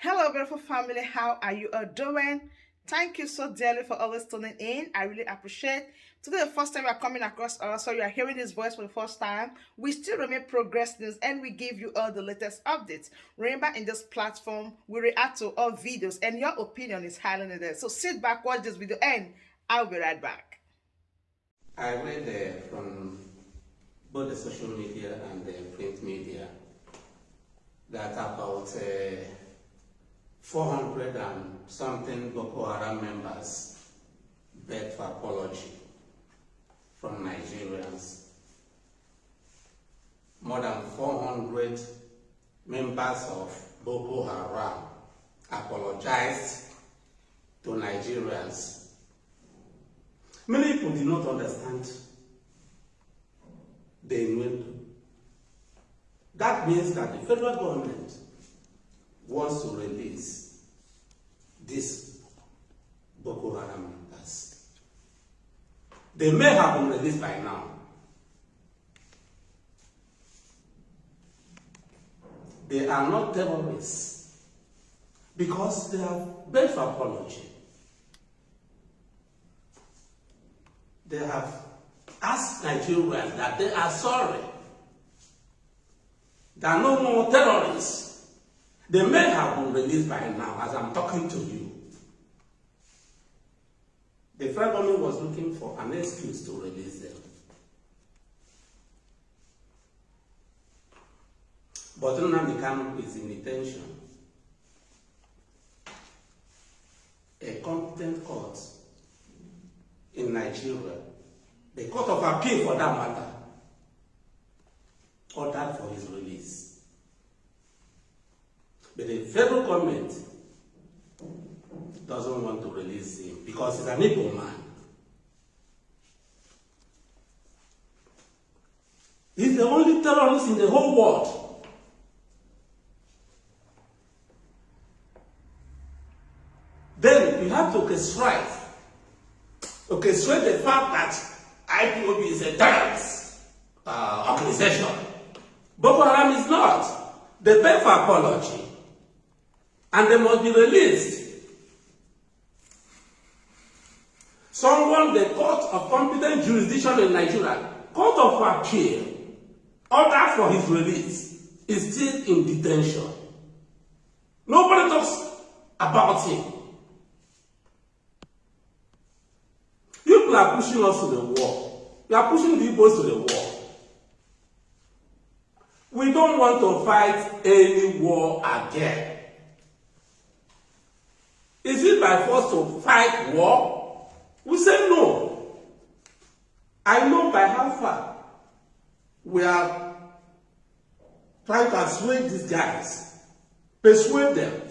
Hello, beautiful family. How are you all doing? Thank you so dearly for always tuning in. I really appreciate. Today, the first time you are coming across us, so you are hearing this voice for the first time. We still remain Progress News and we give you all the latest updates. Remember, in this platform, we react to all videos and your opinion is highly needed. So sit back, watch this video, and I'll be right back. I read from both the social media and the print media that about 400 and something Boko Haram members begged for apology from Nigerians. More than 400 members of Boko Haram apologized to Nigerians. Many people did not understand the innuendo. That means that the federal government wants to release these Boko Haram members. They may have been released by now. They are not terrorists because they have begged for apology. They have asked Nigerians that they are sorry. There are no more terrorists. They may have been released by now as I'm talking to you. The federal government was looking for an excuse to release them. But Nnamdi Kanu is in detention. A competent court in Nigeria, the Court of Appeal for that matter, ordered for his release. But the federal government doesn't want to release him because he's an Igbo man. He's the only terrorist in the whole world. Then you have to orchestrate the fact that IPOB is a terrorist organization. Boko Haram is not. They beg for apology and they must be released. Someone, the Court of Competent Jurisdiction in Nigeria, Court of Appeal, order for his release, is still in detention. Nobody talks about him. People are pushing us to the wall. We are pushing the Igbos to the wall. We don't want to fight any war again. Is it by force to fight war? We say no. I know by how far we are trying to persuade these guys. Persuade them.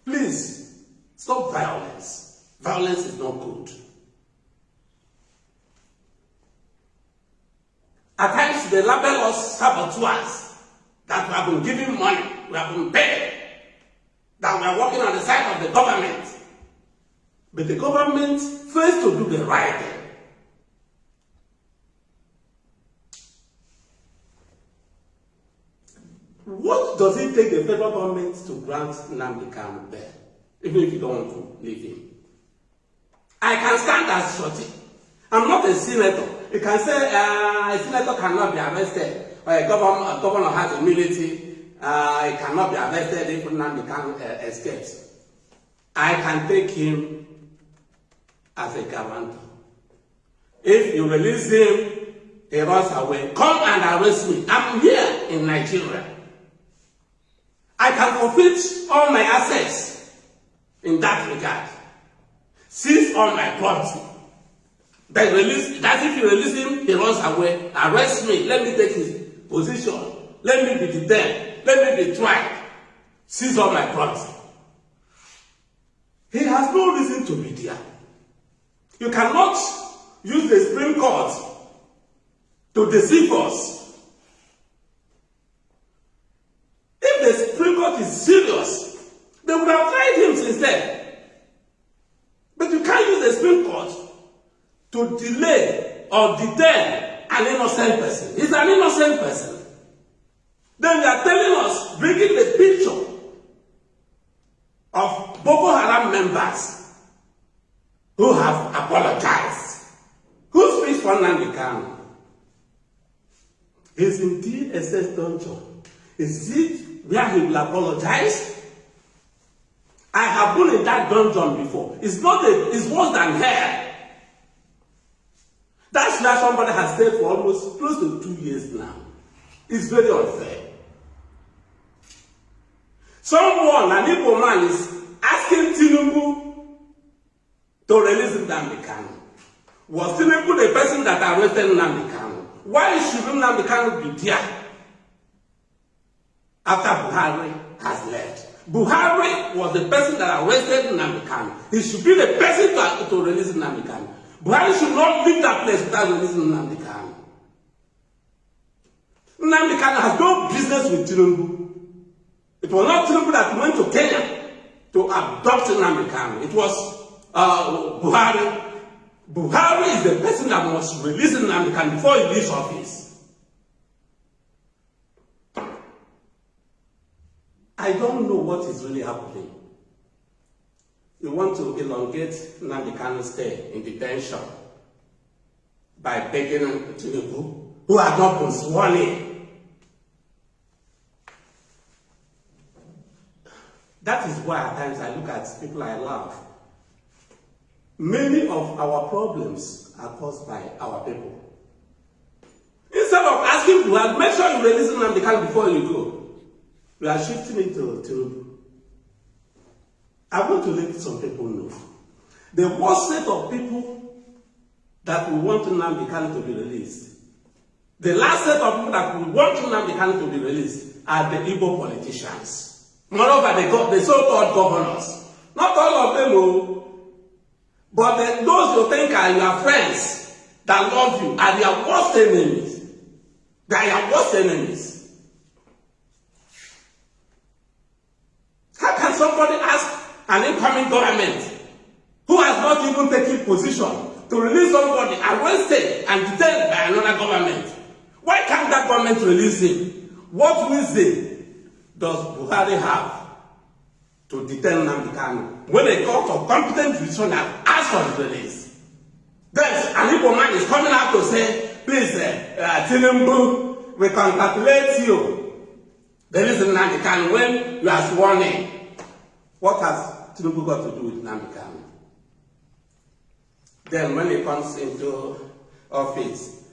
Please, stop violence. Violence is not good. At times they label us saboteurs, that we have been giving money, we have been paid, that we are working on the side of the government. But the government fails to do the right thing. What does it take the federal government to grant Nnamdi Kanu bail, even if you don't want to leave him? I can stand as shorty. I'm not a senator. You can say a senator cannot be arrested, or a governor has immunity, he cannot be arrested if Nnamdi Kanu escapes. I can take him as a guarantor. If you release him, he runs away. Come and arrest me. I'm here in Nigeria. I can forfeit all my assets in that regard. Seize all my property. Then release, that if you release him, he runs away. Arrest me. Let me take his position. Let me be detained. Let me be tried. Seize all my property. He has no reason to be there. You cannot use the Supreme Court to deceive us. If the Supreme Court is serious, they would have tried him since then. But you can't use the Supreme Court to delay or detain an innocent person. He's an innocent person. Then they are telling us, bringing the picture members who have apologized. Who speaks for Nnamdi Kanu? He's in DSS dungeon. Is it where he will apologize? I have been in that dungeon before. It's worse than hell. That's where somebody has stayed for almost close to 2 years now. It's very unfair. Someone, an Igbo man, is asking Tinubu to release Nnamdi Kanu. Was Tinubu the person that arrested Nnamdi Kanu? Why should Nnamdi Kanu be there after Buhari has left? Buhari was the person that arrested Nnamdi Kanu. He should be the person to release Nnamdi Kanu. Buhari should not leave that place without releasing Nnamdi Kanu. Nnamdi Kanu has no business with Tinubu. It was not Tinubu that went to Kenya to abduct Nnamdi Kanu. It was Buhari. Buhari is the person that must release Nnamdi Kanu before he leaves office. I don't know what is really happening. You want to elongate Nnamdi Kanu's stay in detention by begging Tinubu, who had not been sworn in. That is why at times I look at people I love. Many of our problems are caused by our people. Instead of asking Buhari, make sure you release Nnamdi Kanu before you go, we are shifting it to Tinubu. I want to let some people know. The worst set of people that we want Nnamdi Kanu to be released, the last set of people that we want Nnamdi Kanu to be released are the Igbo politicians. Moreover, the so-called governors. Not all of them, but those you think are your friends that love you are their worst enemies. They are your worst enemies. How can somebody ask an incoming government who has not even taken position to release somebody arrested and detained by another government? Why can't that government release him? What reason does Buhari have to detain Nnamdi Kanu when a court of competent jurisdiction has asked for the release? Then an Igbo man is coming out to say, please, Tinubu, we congratulate you. Release Nnamdi Kanu when you are sworn in. What has Tinubu got to do with Nnamdi Kanu? Then when he comes into office,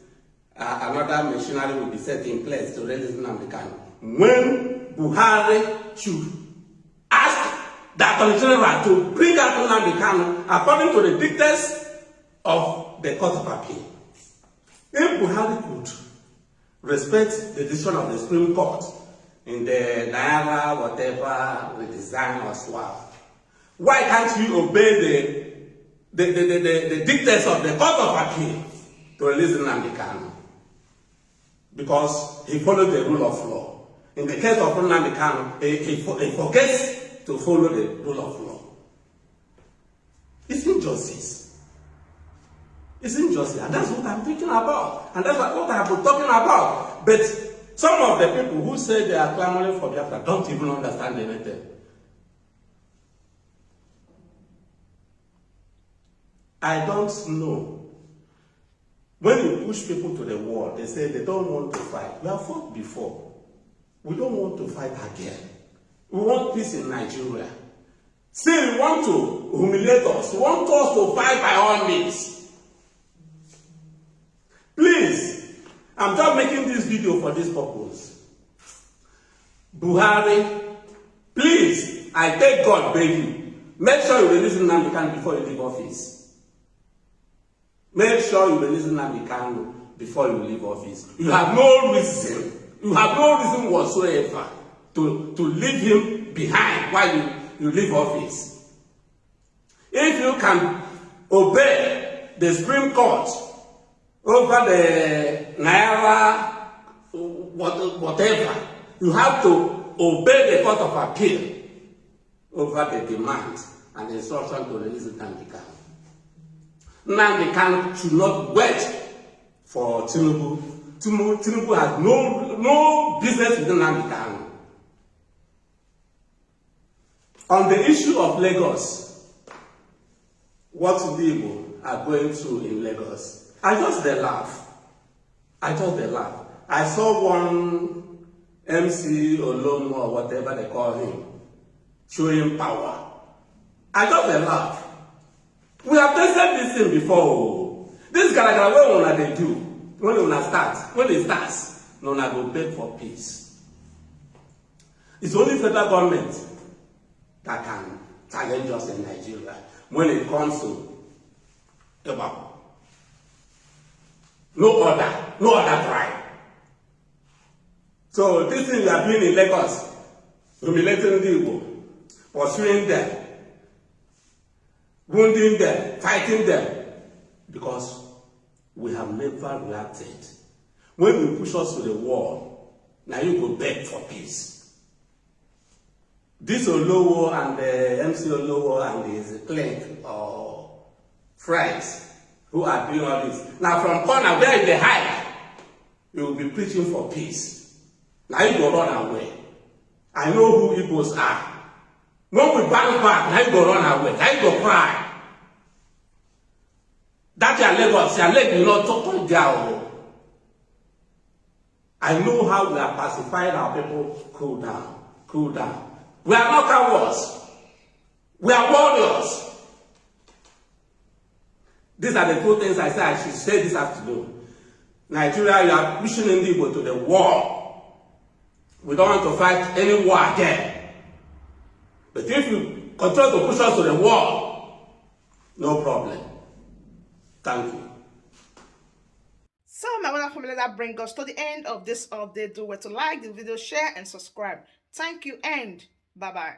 another machinery will be set in place to release Nnamdi Kanu. When Buhari should ask the Attorney General to bring out Nnamdi Kanu according to the dictates of the Court of Appeal. If Buhari could respect the decision of the Supreme Court in the Naira, whatever, redesign or swap, why can't you obey the dictates of the Court of Appeal to release Nnamdi Kanu? Because he followed the rule of law. In the case of Nnamdi Kanu, he forgets to follow the rule of law. It's injustice. It's injustice. And that's what I'm thinking about. And that's what I've been talking about. But some of the people who say they are clamoring for Biafra don't even understand anything. I don't know. When you push people to the wall, they say they don't want to fight. We have fought before. We don't want to fight again. We want peace in Nigeria. Say you want to humiliate us. You want us to fight by all means. Please, I'm just making this video for this purpose. Buhari, please, I take God beg you. Make sure you release Nnamdi Kanu before you leave office. Make sure you release Nnamdi Kanu before you leave office. You have no reason. You have no reason whatsoever to leave him behind while you leave office. If you can obey the Supreme Court over the Naira, whatever, you have to obey the Court of Appeal over the demand and the instruction to release Nnamdi Kanu. Nnamdi Kanu should not wait for Tinubu. Tinubu has no business with Nnamdi Kanu. On the issue of Lagos, what the Igbo are going through in Lagos. I just dey laugh. I saw one MC Olomo or whatever they call him showing power. I just dey laugh. We have tested this thing before. This garagara wey una dey do, when it starts, una go beg for peace. It's only federal government that can challenge us in Nigeria when it comes to Eba. No other tribe. So this thing we are doing in Lagos, humiliating the Igbo, pursuing them, wounding them, fighting them, because we have never reacted. When we push us to the wall, now you go beg for peace. This Olowo and the MC Olowo and his clique or friends who are doing all this. Now from corner where they hide, you will be preaching for peace. Now you go run away. I know who Igbos are. When we bounce back, now you go run away. Now you go cry. That your Lagos, your leg will not talk on down. I know how we are pacifying our people. Cool down. We are not cowards. We are warriors. These are the two things I said I should say this afternoon. Nigeria, you are pushing Igbo to the war. We don't want to fight any war again. But if you continue to push us to the war, no problem. Thank you. So my wonderful family, that brings us to the end of this update. Do well to like the video, share, and subscribe. Thank you, and bye-bye.